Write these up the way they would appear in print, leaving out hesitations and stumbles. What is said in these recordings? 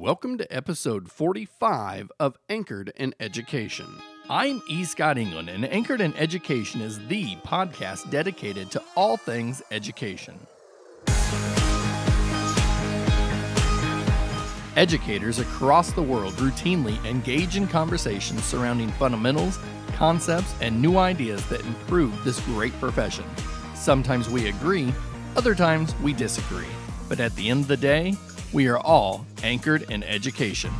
Welcome to episode 45 of Anchored in Education. I'm E. Scott England, and Anchored in Education is the podcast dedicated to all things education. Educators across the world routinely engage in conversations surrounding fundamentals, concepts, and new ideas that improve this great profession. Sometimes we agree, other times we disagree. But at the end of the day, we are all anchored in education.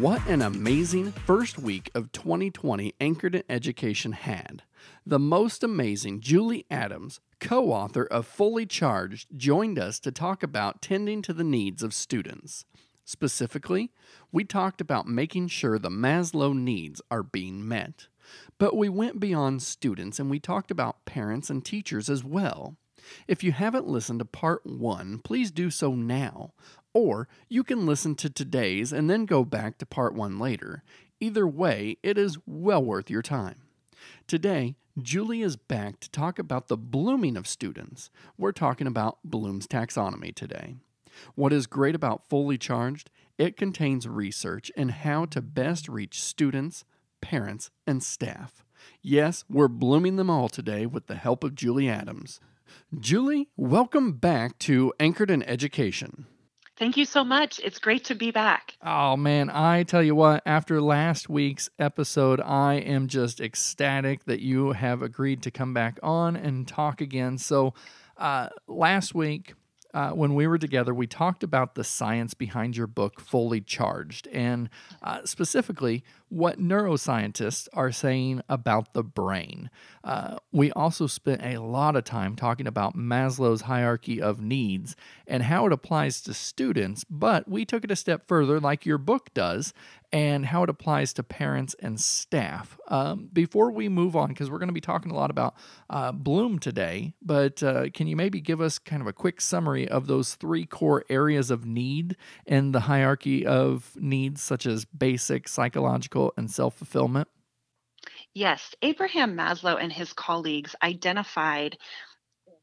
What an amazing first week of 2020 Anchored in Education had. The most amazing Julie Adams, co-author of Fully Charged, joined us to talk about tending to the needs of students. Specifically, we talked about making sure the Maslow needs are being met. But we went beyond students and we talked about parents and teachers as well. If you haven't listened to part 1, please do so now. Or you can listen to today's and then go back to part 1 later. Either way, it is well worth your time. Today, Julie is back to talk about the blooming of students. We're talking about Bloom's taxonomy today. What is great about Fully Charged? It contains research and how to best reach students, parents, and staff. Yes, we're blooming them all today with the help of Julie Adams. Julie, welcome back to Anchored in Education. Thank you so much. It's great to be back. Oh man, I tell you what, after last week's episode, I am just ecstatic that you have agreed to come back on and talk again. So last week, when we were together, we talked about the science behind your book, Fully Charged, and specifically what neuroscientists are saying about the brain. We also spent a lot of time talking about Maslow's hierarchy of needs and how it applies to students, but we took it a step further, like your book does, and how it applies to parents and staff. Before we move on, because we're going to be talking a lot about Bloom today, but can you maybe give us kind of a quick summary of those 3 core areas of need and the hierarchy of needs, such as basic, psychological, and self-fulfillment? Yes, Abraham Maslow and his colleagues identified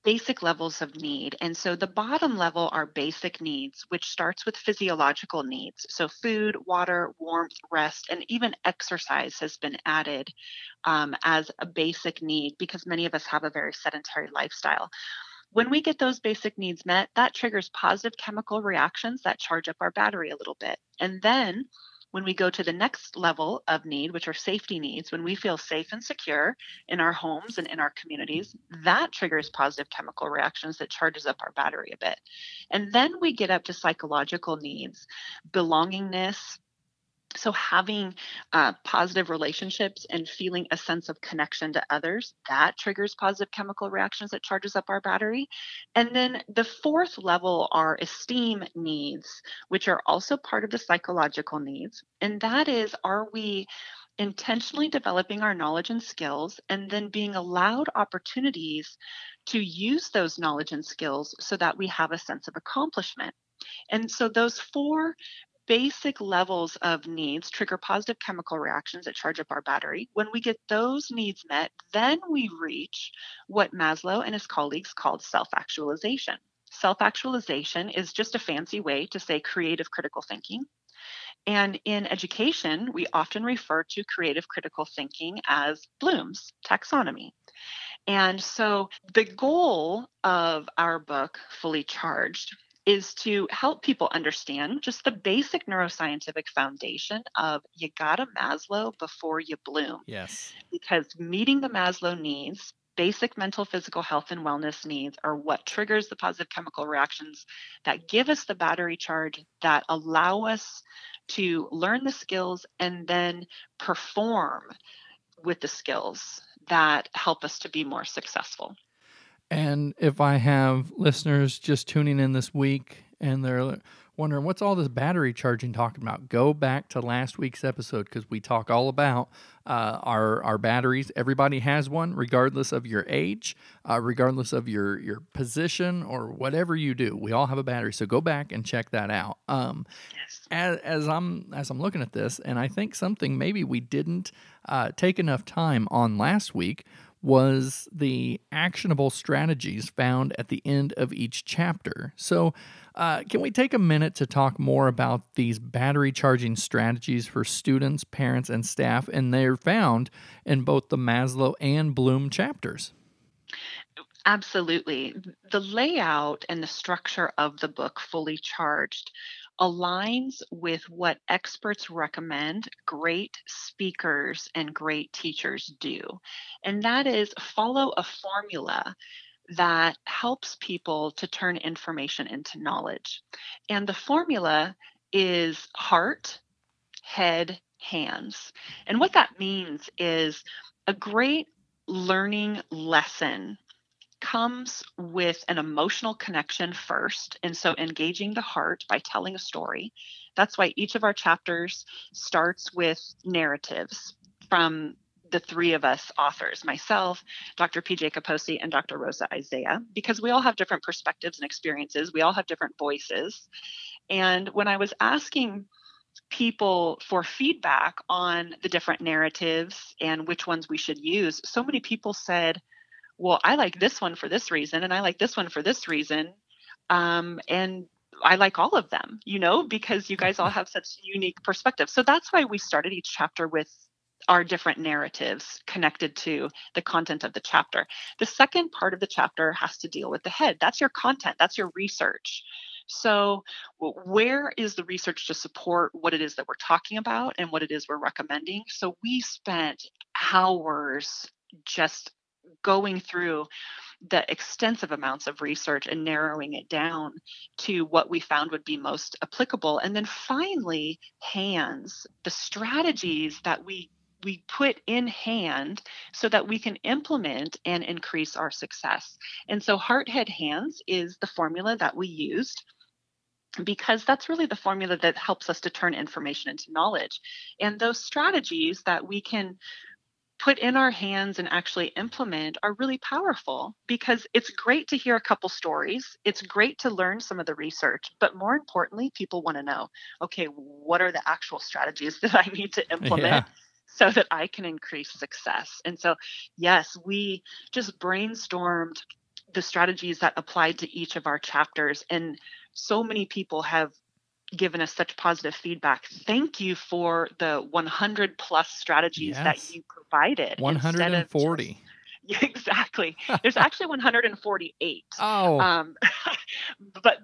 basic levels of need. And so the bottom level are basic needs, which starts with physiological needs. So food, water, warmth, rest, and even exercise has been added as a basic need because many of us have a very sedentary lifestyle. When we get those basic needs met, that triggers positive chemical reactions that charge up our battery a little bit. And then when we go to the next level of need, which are safety needs, when we feel safe and secure in our homes and in our communities, that triggers positive chemical reactions that charges up our battery a bit. And then we get up to psychological needs, belongingness. So having positive relationships and feeling a sense of connection to others, that triggers positive chemical reactions that charges up our battery. And then the 4th level are esteem needs, which are also part of the psychological needs. And that is, are we intentionally developing our knowledge and skills and then being allowed opportunities to use those knowledge and skills so that we have a sense of accomplishment? And so those 4 basic levels of needs trigger positive chemical reactions that charge up our battery. When we get those needs met, then we reach what Maslow and his colleagues called self-actualization. Self-actualization is just a fancy way to say creative critical thinking. And in education, we often refer to creative critical thinking as Bloom's taxonomy. And so the goal of our book, Fully Charged, is to help people understand just the basic neuroscientific foundation of you gotta Maslow before you bloom. Yes. Because meeting the Maslow needs, basic mental, physical health, and wellness needs are what triggers the positive chemical reactions that give us the battery charge that allow us to learn the skills and then perform with the skills that help us to be more successful. And if I have listeners just tuning in this week and they're wondering, what's all this battery charging talking about? Go back to last week's episode because we talk all about our batteries. Everybody has one, regardless of your age, regardless of your position or whatever you do. We all have a battery, so go back and check that out. Yes. As I'm looking at this, and I think something maybe we didn't take enough time on last week was the actionable strategies found at the end of each chapter. So, can we take a minute to talk more about these battery charging strategies for students, parents, and staff? And they're found in both the Maslow and Bloom chapters. Absolutely. The layout and the structure of the book, Fully Charged, aligns with what experts recommend great speakers and great teachers do. And that is follow a formula that helps people to turn information into knowledge. And the formula is heart, head, hands. And what that means is a great learning lesson comes with an emotional connection first. And so engaging the heart by telling a story. That's why each of our chapters starts with narratives from the three of us authors, myself, Dr. PJ Kaposi, and Dr. Rosa Isaiah, because we all have different perspectives and experiences. We all have different voices. And when I was asking people for feedback on the different narratives and which ones we should use, so many people said, well, I like this one for this reason, and I like this one for this reason. And I like all of them, because you guys all have such unique perspectives. So that's why we started each chapter with our different narratives connected to the content of the chapter. The second part of the chapter has to deal with the head. That's your content, that's your research. So, where is the research to support what it is that we're talking about and what it is we're recommending? So, we spent hours just going through the extensive amounts of research and narrowing it down to what we found would be most applicable. And then finally, hands, the strategies that we put in hand so that we can implement and increase our success. And so heart, head, hands is the formula that we used, because that's really the formula that helps us to turn information into knowledge. And those strategies that we can put in our hands and actually implement are really powerful, because it's great to hear a couple stories. It's great to learn some of the research, but more importantly, people want to know, okay, what are the actual strategies that I need to Yeah. implement so that I can increase success? And so, yes, we just brainstormed the strategies that applied to each of our chapters. And so many people have given us such positive feedback. Thank you for the 100 plus strategies that Yes. you provided instead of just 140. exactly. There's actually 148. Oh, Um, but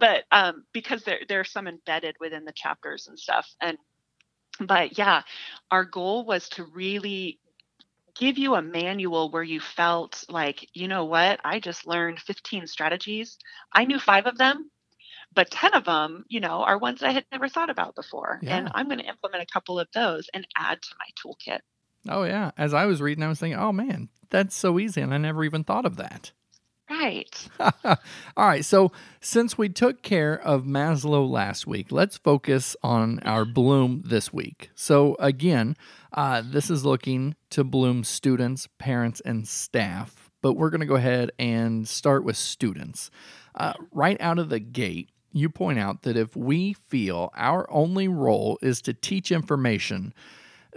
because there's some embedded within the chapters and stuff. But yeah, our goal was to really give you a manual where you felt like, you know what, I just learned 15 strategies. I knew 5 of them, but 10 of them, are ones that I had never thought about before. And yeah. I'm going to implement a couple of those and add to my toolkit. Oh, yeah. As I was reading, I was thinking, oh, man, that's so easy. And I never even thought of that. Right. All right. So, since we took care of Maslow last week, let's focus on our Bloom this week. So, again, this is looking to Bloom students, parents, and staff. But we're going to go ahead and start with students. Right out of the gate, you point out that if we feel our only role is to teach information,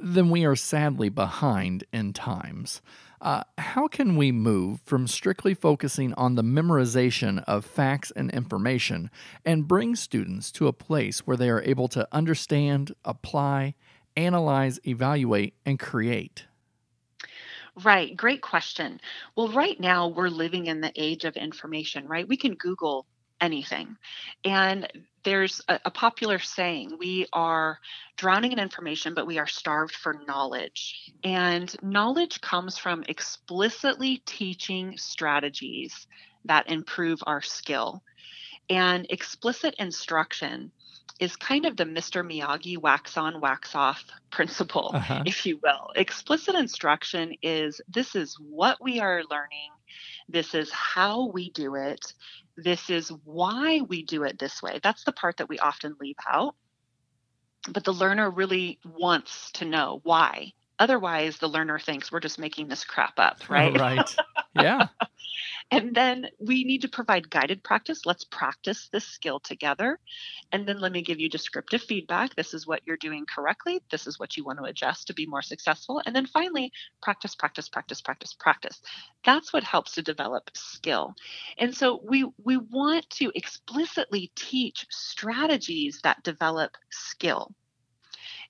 then we are sadly behind in times. How can we move from strictly focusing on the memorization of facts and information and bring students to a place where they are able to understand, apply, analyze, evaluate, and create? Right. Great question. Well, right now we're living in the age of information, right? We can Google anything. And there's a popular saying, we are drowning in information, but we are starved for knowledge. And knowledge comes from explicitly teaching strategies that improve our skill. And explicit instruction is kind of the Mr. Miyagi wax on, wax off principle, Uh huh. if you will. Explicit instruction is this is what we are learning, this is how we do it, this is why we do it this way. That's the part that we often leave out. But the learner really wants to know why. Otherwise, the learner thinks we're just making this crap up, right? Right. Yeah. And then we need to provide guided practice. Let's practice this skill together. And then let me give you descriptive feedback. This is what you're doing correctly. This is what you want to adjust to be more successful. And then finally, practice, practice, practice, practice, practice. That's what helps to develop skill. And so we want to explicitly teach strategies that develop skill.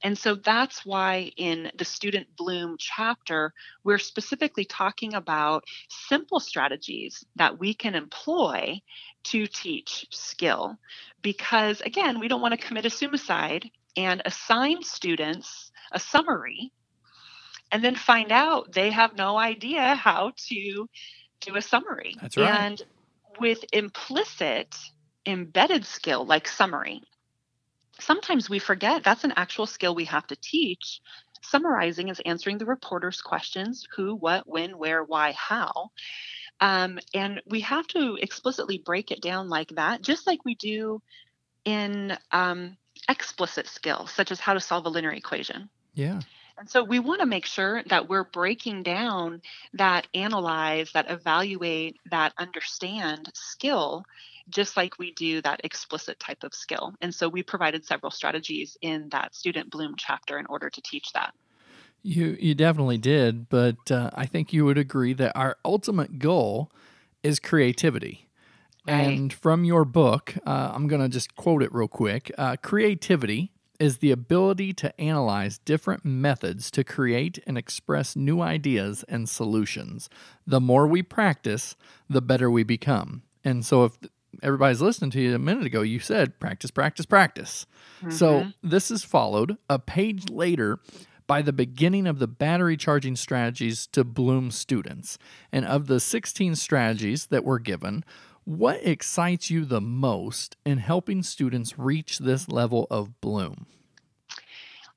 And so that's why in the Student Bloom chapter, we're specifically talking about simple strategies that we can employ to teach skill. Because again, we don't want to commit a suicide and assign students a summary and then find out they have no idea how to do a summary. That's right. And with implicit embedded skill like summary, sometimes we forget that's an actual skill we have to teach. Summarizing is answering the reporter's questions: who, what, when, where, why, how. And we have to explicitly break it down like that, just like we do in explicit skills, such as how to solve a linear equation. Yeah. And so we want to make sure that we're breaking down that analyze, that evaluate, that understand skill, just like we do that explicit type of skill. And so we provided several strategies in that Student Bloom chapter in order to teach that. You definitely did, but I think you would agree that our ultimate goal is creativity. Right. And from your book, I'm going to just quote it real quick. Creativity is the ability to analyze different methods to create and express new ideas and solutions. The more we practice, the better we become. And so if everybody's listening to you a minute ago, you said practice, practice, practice. Mm-hmm. So this is followed a page later by the beginning of the battery charging strategies to Bloom students. And of the 16 strategies that were given, what excites you the most in helping students reach this level of Bloom?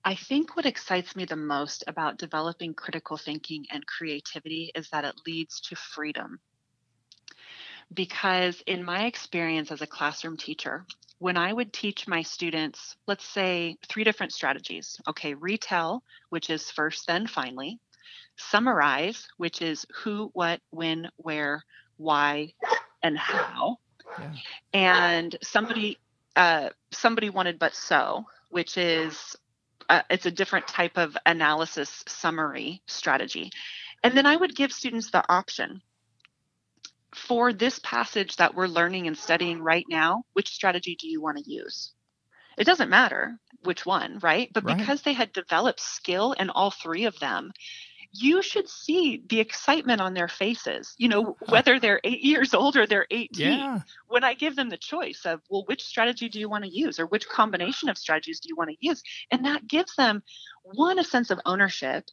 I think what excites me the most about developing critical thinking and creativity is that it leads to freedom. Because in my experience as a classroom teacher, when I would teach my students, let's say 3 different strategies. Okay, retell, which is first, then, finally. Summarize, which is who, what, when, where, why, and how. Yeah. And somebody wanted but so, which is it's a different type of analysis summary strategy. And then I would give students the option: for this passage that we're learning and studying right now, which strategy do you want to use? It doesn't matter which one, right? But Right. because they had developed skill in all 3 of them, you should see the excitement on their faces, whether they're 8 years old or they're 18. Yeah. When I give them the choice of, well, which strategy do you want to use, or which combination of strategies do you want to use? And that gives them, one, a sense of ownership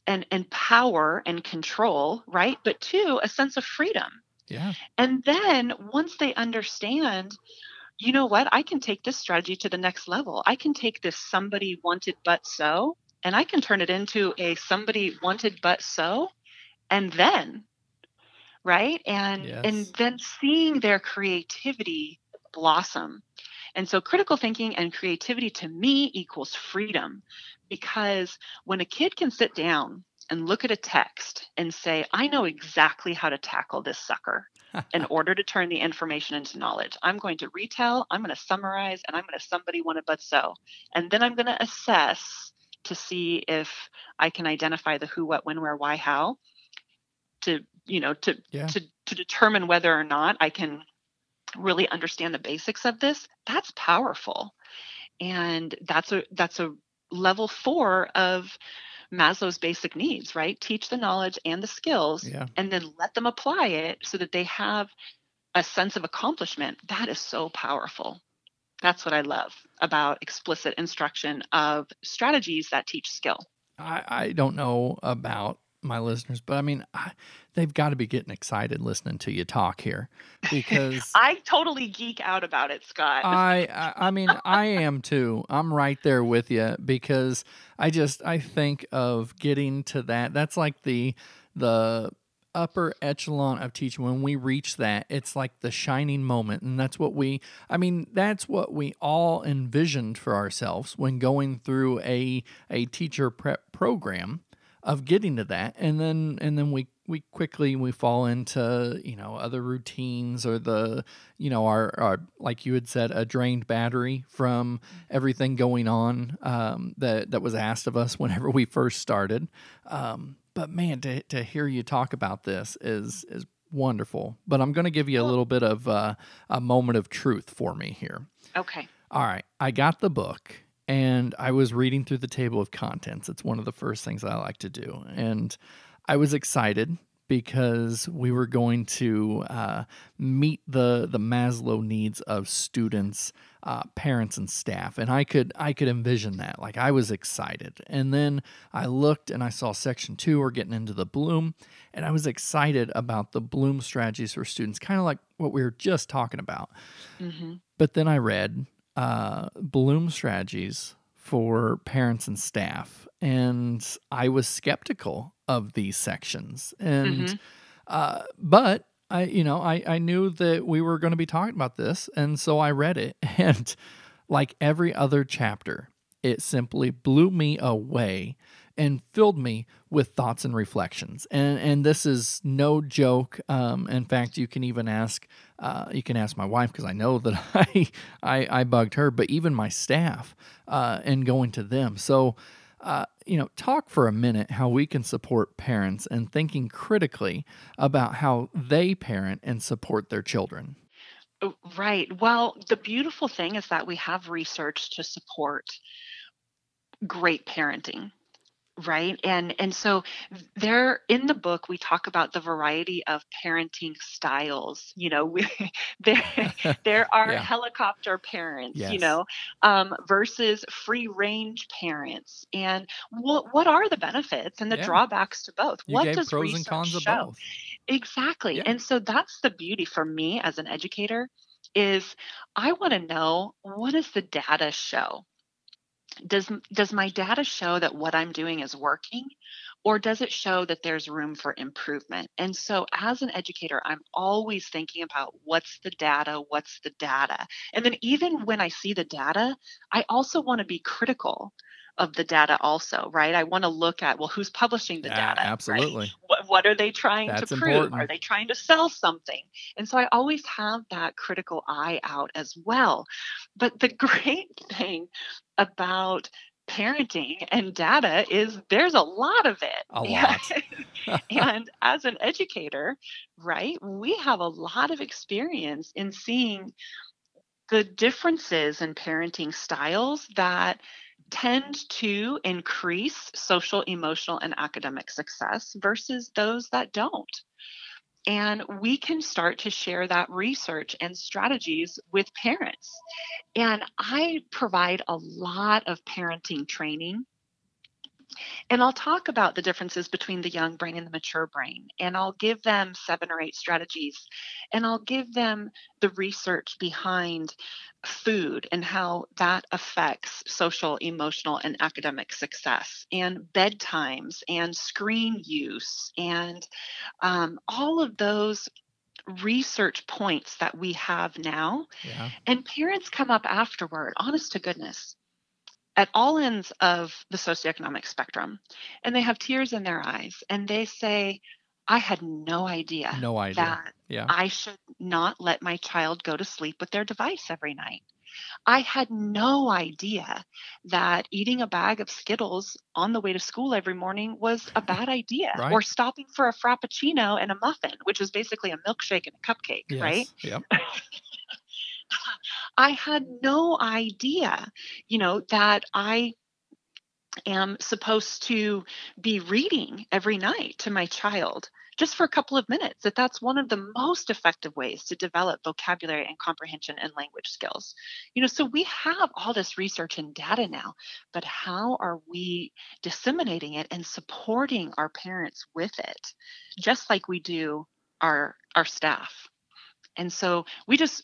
and power and control, right? But 2, a sense of freedom. Yeah. And then once they understand, you know what, I can take this strategy to the next level. I can take this somebody wanted but so, and I can turn it into a somebody wanted but so, and then, right? And then seeing their creativity blossom. And so critical thinking and creativity to me equals freedom, because when a kid can sit down and look at a text and say, I know exactly how to tackle this sucker in order to turn the information into knowledge. I'm going to retell, I'm going to summarize, and I'm going to somebody wanted but so. And then I'm going to assess to see if I can identify the who, what, when, where, why, how, to determine whether or not I can really understand the basics of this. That's powerful. And that's a level 4 of Maslow's basic needs, right? Teach the knowledge and the skills, and then let them apply it so that they have a sense of accomplishment. That is so powerful. That's what I love about explicit instruction of strategies that teach skill. I don't know about my listeners, but I mean, they've got to be getting excited listening to you talk here, because I totally geek out about it, Scott. I mean, I am too. I'm right there with you, because I think of getting to that. That's like the upper echelon of teaching. When we reach that, it's like the shining moment, and that's what we all envisioned for ourselves when going through a teacher prep program, of getting to that. And then we we fall into, other routines, or our, like you had said, a drained battery from everything going on, that was asked of us whenever we first started. But man, to hear you talk about this is wonderful. But I'm going to give you a Well, little bit of a moment of truth for me here. okay. All right, I got the book and I was reading through the table of contents. It's one of the first things I like to do. And I was excited because we were going to meet the Maslow needs of students, parents, and staff, and I could envision that. Like, I was excited, and then I looked and I saw section 2. We're getting into the Bloom, and I was excited about the Bloom strategies for students, kind of like what we were just talking about. Mm-hmm. But then I read Bloom strategies for parents and staff, and I was skeptical of these sections. And Mm-hmm. but I knew that we were going to be talking about this, and so I read it, and like every other chapter, it simply blew me away and filled me with thoughts and reflections. And this is no joke. In fact, you can even ask my wife, because I know that I bugged her, but even my staff, and going to them. So talk for a minute how we can support parents and thinking critically about how they parent and support their children. Right. Well, the beautiful thing is that we have research to support great parenting. Right. And so there in the book we talk about the variety of parenting styles. There there are Yeah. helicopter parents, Yes. versus free range parents. And what are the benefits and the Yeah. drawbacks to both? You What gave does pros and research cons of show? both. Exactly. Yeah. And so that's the beauty for me as an educator is I want to know, what does the data show? Does my data show that what I'm doing is working, or does it show that there's room for improvement? And so as an educator, I'm always thinking about what's the data? And then even when I see the data, I also want to be critical of the data also, right? I want to look at, well, who's publishing the Yeah, data, right? absolutely. What are they trying to That's prove? Are important. they trying to sell something? And so I always have that critical eye out as well. But the great thing about parenting and data is there's a lot of A it. lot. And as an educator, right, we have a lot of experience in seeing the differences in parenting styles that tend to increase social, emotional, and academic success versus those that don't. And we can start to share that research and strategies with parents. And I provide a lot of parenting training, and I'll talk about the differences between the young brain and the mature brain. And I'll give them 7 or 8 strategies. And I'll give them the research behind food and how that affects social, emotional, and academic success, and bedtimes, and screen use, and all of those research points that we have now. Yeah. And parents come up afterward, honest to goodness, at all ends of the socioeconomic spectrum, and they have tears in their eyes, and they say, I had no idea No idea. that Yeah. I should not let my child go to sleep with their device every night. I had no idea that eating a bag of Skittles on the way to school every morning was a bad idea, or Right? stopping for a Frappuccino and a muffin, which is basically a milkshake and a cupcake, right? Yes. Yep. I had no idea, that I am supposed to be reading every night to my child just for a couple of minutes, that's one of the most effective ways to develop vocabulary and comprehension and language skills. So we have all this research and data now, but how are we disseminating it and supporting our parents with it, just like we do our staff? And so we just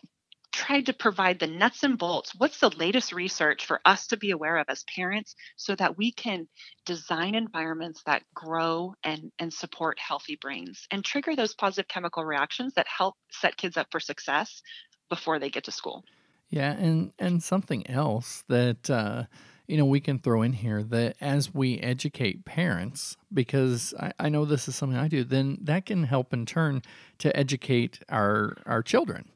tried to provide the nuts and bolts. What's the latest research for us to be aware of as parents so that we can design environments that grow and support healthy brains and trigger those positive chemical reactions that help set kids up for success before they get to school? Yeah, and something else that we can throw in here that as we educate parents, because I know this is something I do, then that can help in turn to educate our children.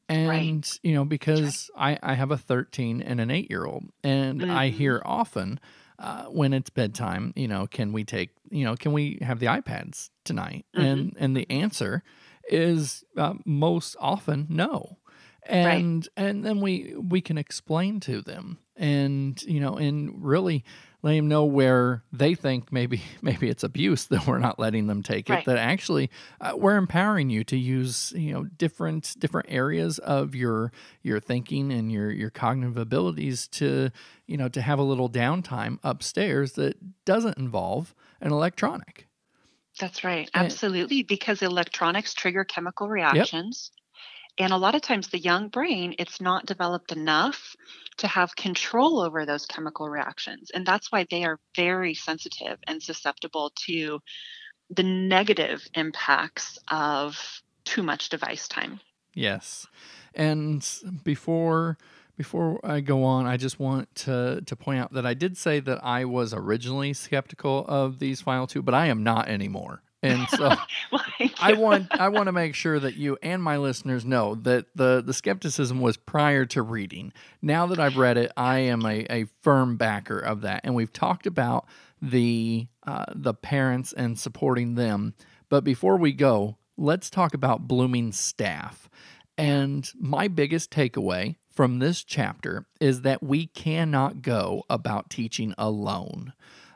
Right. And, That's right. because I have a 13 and an 8-year-old, and I Hmm. hear often when it's bedtime, can we have the iPads tonight? Hmm. And the Hmm. answer is most often no. Right. And then we can explain to them, and really let them know where they think maybe maybe it's abuse that we're not letting them take it, Right. that actually we're empowering you to use different areas of your thinking and your cognitive abilities to to have a little downtime upstairs that doesn't involve an electronic. That's right. And Absolutely. Because electronics trigger chemical yep. reactions. And a lot of times, the young brain, it's not developed enough to have control over those chemical reactions. And that's why they are very sensitive and susceptible to the negative impacts of too much device time. Yes. And before I go on, I just want to point out that I did say that I was originally skeptical of these final two, but I am not anymore. And so Well, thank I you. want I want to make sure that you and my listeners know that the skepticism was prior to reading. Now that I've read it, I am a firm backer of that. And we've talked about the parents and supporting them. But before we go, let's talk about blooming staff. Yeah. And my biggest takeaway from this chapter is that we cannot go about teaching alone.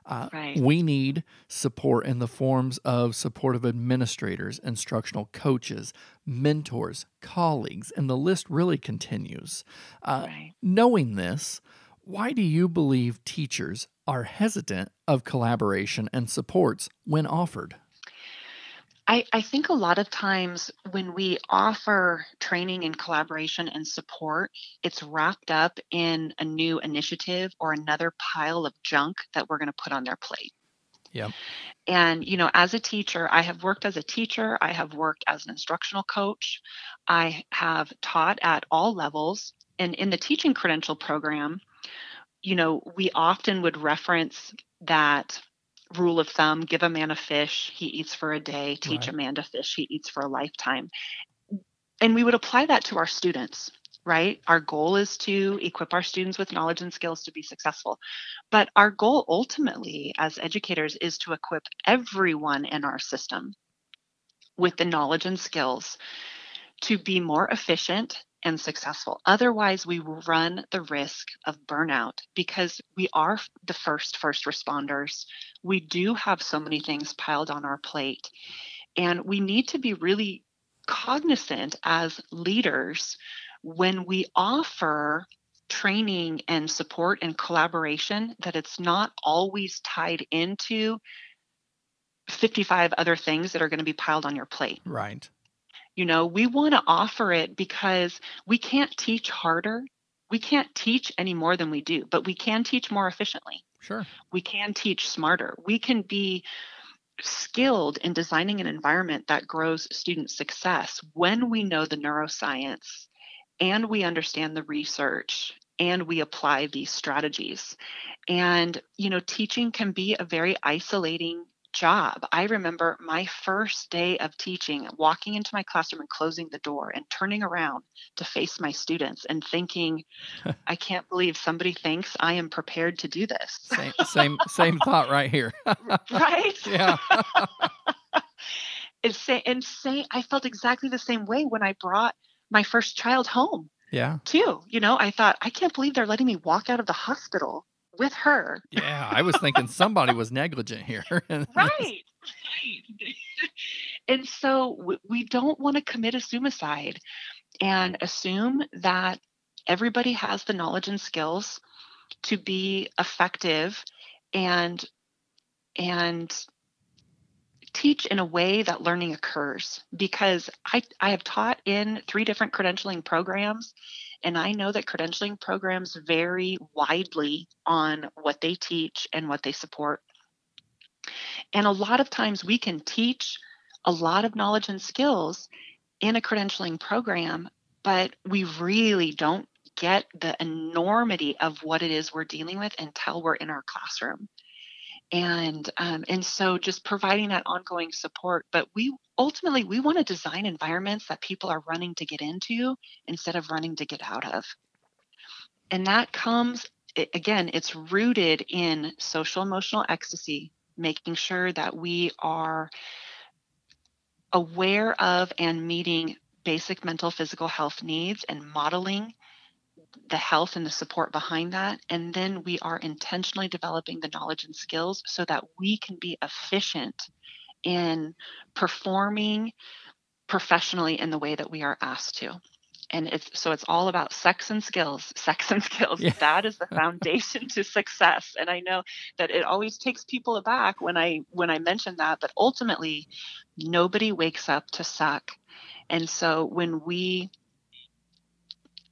Right. We need support in the forms of supportive administrators, instructional coaches, mentors, colleagues, and the list really continues. Right. Knowing this, why do you believe teachers are hesitant of collaboration and supports when offered? I think a lot of times when we offer training and collaboration and support, it's wrapped up in a new initiative or another pile of junk that we're going to put on their plate. Yep. And, as a teacher, I have worked as a teacher, I have worked as an instructional coach, I have taught at all levels. And in the teaching credential program, we often would reference that rule of thumb: give a man a fish, he eats for a day; teach a Right. man to fish, he eats for a lifetime. And we would apply that to our students, right? Our goal is to equip our students with knowledge and skills to be successful. But our goal ultimately as educators is to equip everyone in our system with the knowledge and skills to be more efficient and successful. Otherwise, we will run the risk of burnout because we are the first responders. We do have so many things piled on our plate, and we need to be really cognizant as leaders when we offer training and support and collaboration that it's not always tied into 55 other things that are going to be piled on your plate. Right. We want to offer it because we can't teach harder. We can't teach any more than we do, but we can teach more efficiently. Sure. We can teach smarter. We can be skilled in designing an environment that grows student success when we know the neuroscience and we understand the research and we apply these strategies. And, teaching can be a very isolating job. I remember my first day of teaching, walking into my classroom and closing the door and turning around to face my students and thinking, I can't believe somebody thinks I am prepared to do this. Same thought right here. Right? Yeah. I felt exactly the same way when I brought my first child home Yeah. too. I thought, I can't believe they're letting me walk out of the hospital with her. Yeah, I was thinking somebody was negligent here. Right. Right. And so we don't want to commit a suicide and assume that everybody has the knowledge and skills to be effective and and teach in a way that learning occurs, because I have taught in 3 different credentialing programs, and I know that credentialing programs vary widely on what they teach and what they support. And a lot of times we can teach a lot of knowledge and skills in a credentialing program, but we really don't get the enormity of what it is we're dealing with until we're in our classroom. And so just providing that ongoing support. But we ultimately we want to design environments that people are running to get into instead of running to get out of. And that comes, again, it's rooted in social emotional ecstasy, making sure that we are aware of and meeting basic mental physical health needs and modeling the health and the support behind that. And then we are intentionally developing the knowledge and skills so that we can be efficient in performing professionally in the way that we are asked to. And it's all about sex and skills. Sex and skills. Yeah. That is the foundation to success. And I know that it always takes people aback when I mention that, but ultimately nobody wakes up to suck. And so when we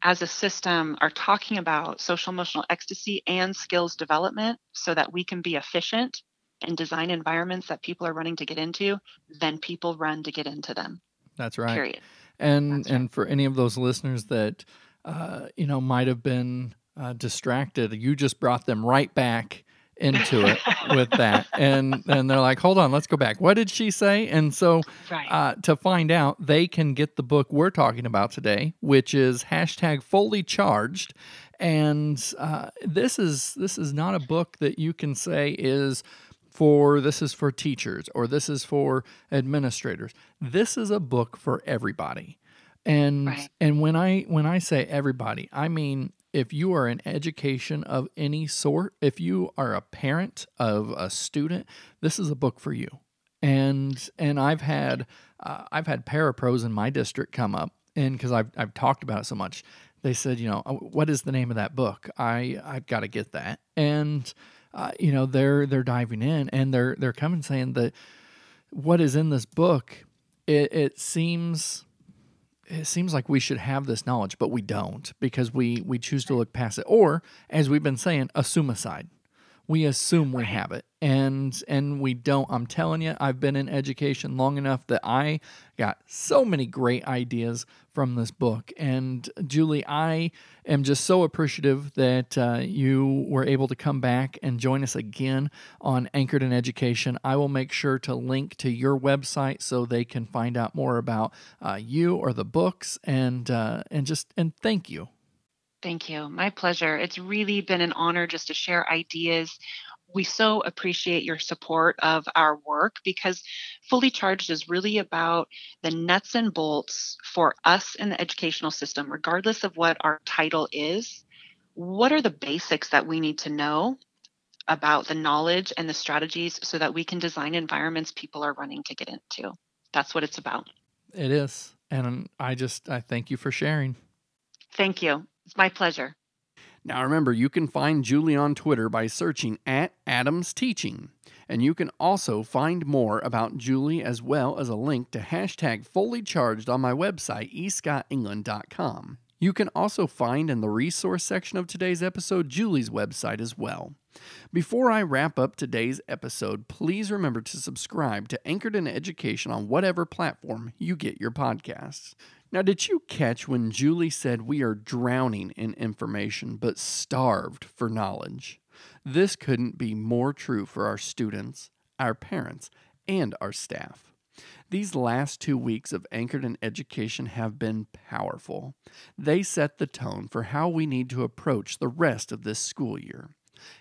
as a system are talking about social emotional ecstasy and skills development so that we can be efficient and design environments that people are running to get into, then people run to get into them. That's right. Period. And That's right. and for any of those listeners that might have been distracted, you just brought them right back into it with that, and they're like, hold on, let's go back. What did she say? And so Right. to find out, they can get the book we're talking about today, which is #fully charged. And this is not a book that you can say is this is for teachers or this is for administrators. This is a book for everybody. And Right. and when I say everybody, I mean if you are in education of any sort, if you are a parent of a student, this is a book for you. And I've had parapros in my district come up, and because I've talked about it so much, they said, what is the name of that book? I've got to get that. And they're diving in, and they're coming saying that what is in this book, it seems like we should have this knowledge, but we don't, because we choose to look past it, or as we've been saying, assume-aside. We assume we have it, and we don't. I'm telling you, I've been in education long enough that I got so many great ideas from this book. And Julie, I am just so appreciative that you were able to come back and join us again on Anchored in Education. I will make sure to link to your website so they can find out more about you or the books, and thank you. Thank you. My pleasure. It's really been an honor just to share ideas. We so appreciate your support of our work because Fully Charged is really about the nuts and bolts for us in the educational system, regardless of what our title is. What are the basics that we need to know about the knowledge and the strategies so that we can design environments people are running to get into? That's what it's about. It is. And I thank you for sharing. Thank you. It's my pleasure. Now remember, you can find Julie on Twitter by searching @AdamsTeaching. And you can also find more about Julie as well as a link to #fully charged on my website, escottengland.com. You can also find in the resource section of today's episode Julie's website as well. Before I wrap up today's episode, please remember to subscribe to Anchored in Education on whatever platform you get your podcasts. Now, did you catch when Julie said we are drowning in information but starved for knowledge? This couldn't be more true for our students, our parents, and our staff. These last 2 weeks of Anchored in Education have been powerful. They set the tone for how we need to approach the rest of this school year.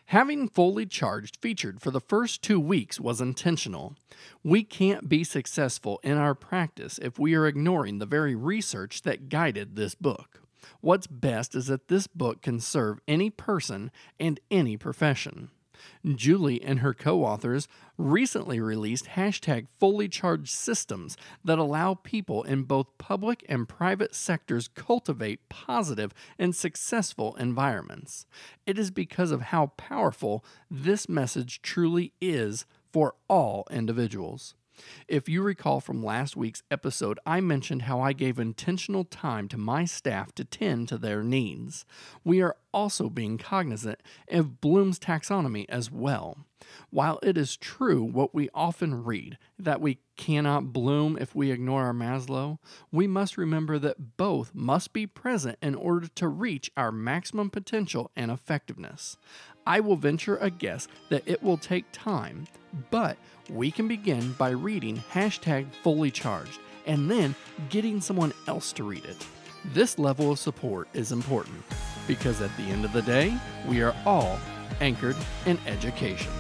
Having Fully Charged featured for the first 2 weeks was intentional. We can't be successful in our practice if we are ignoring the very research that guided this book. What's best is that this book can serve any person and any profession. Julie and her co-authors recently released #fully charged systems that allow people in both public and private sectors cultivate positive and successful environments. It is because of how powerful this message truly is for all individuals. If you recall from last week's episode, I mentioned how I gave intentional time to my staff to tend to their needs. We are also being cognizant of Bloom's taxonomy as well. While it is true what we often read, that we cannot bloom if we ignore our Maslow, we must remember that both must be present in order to reach our maximum potential and effectiveness. I will venture a guess that it will take time, but we can begin by reading #FullyCharged and then getting someone else to read it. This level of support is important because at the end of the day, we are all anchored in education.